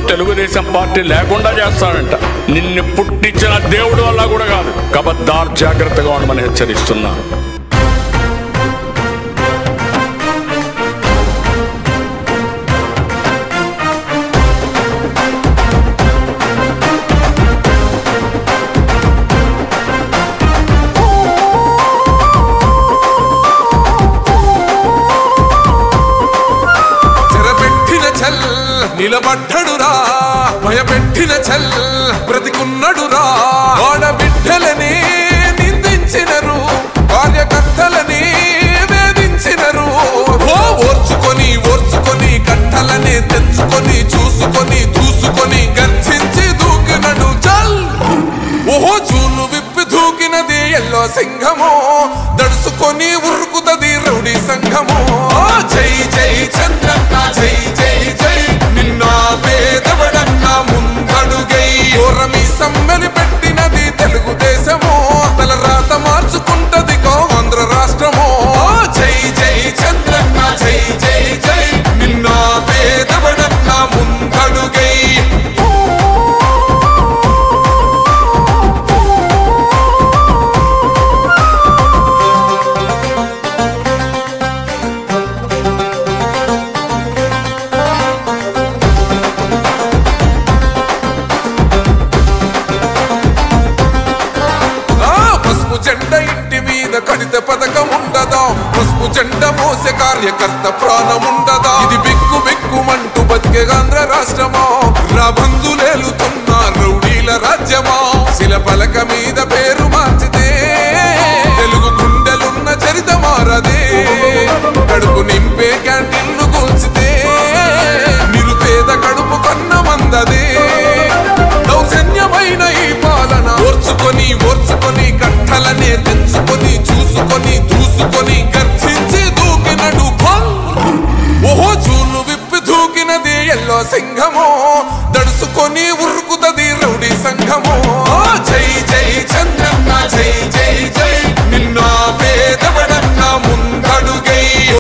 Telugu Desam party లేకుండా చేస్తాడంట. నిన్ను పుట్టించిన దేవుడు వల్ల కూడా కాదు. కబద్దార్, జాగ్రత్తగా ఉండమని హెచ్చరిస్తున్నా. నిలబడ్డడురా భయపెట్టిన చల్ బ్రతికున్నడురా. ఆడబిడ్డలని నిందించినరు, కార్యకర్తలని వేధించినరు. ఓర్చుకొని ఓర్చుకొని కట్టలని తెంచుకొని చూసుకొని దూసుకొని గర్జించి దూకినడు చల్. ఓహో చూలు విప్పి దూకినది ఎల్లో సింహము, దడుసుకొని ఉరుకుతది రౌడీ సంఘము. జై జై చంద్రన్న జై జై జై, నిన్న పేదవడన్న ముందడుగై. ఓరమి సమ్మెలి పెట్టినది తెలుగుదేశము, తలరాత మార్చుకుంటది ఆంధ్ర రాష్ట్రము. జై జై చంద్రన్న జై జై జై, నిన్న పేదవడన్న ముందడుగై. జెండా ఇంటి మీద కడితే పథకం ఉండదా, పసుపు జెండా మోసే కార్యకర్త ప్రాణం ఉండదా. ఇది బిక్కు బిక్కుమంటూ బతికే ఆంధ్ర రాష్ట్రమా, రాబందులేలుతున్న రౌడీల రాజ్యమా. శిలపలక మీద పేరు మార్చితే తెలుగు గుండెలున్న చరిత మారదే. కడుపు నింపే క్యాంటీన్లు కూల్చితే నిరుపేద కడుపు కన్న మందదే. దౌర్జన్యమైన ఈ పాలన ఓర్చుకొని ఓర్చుకొని కట్టలనే తెంచుకొని చూసుకొని దూసుకొని గర్జించి దూకినడు ఫల్. ఓహో చూలు విప్పి దూకినది ఎల్లో సింహము, దడుసుకొని ఉరుకుతది రౌడీ సంఘము.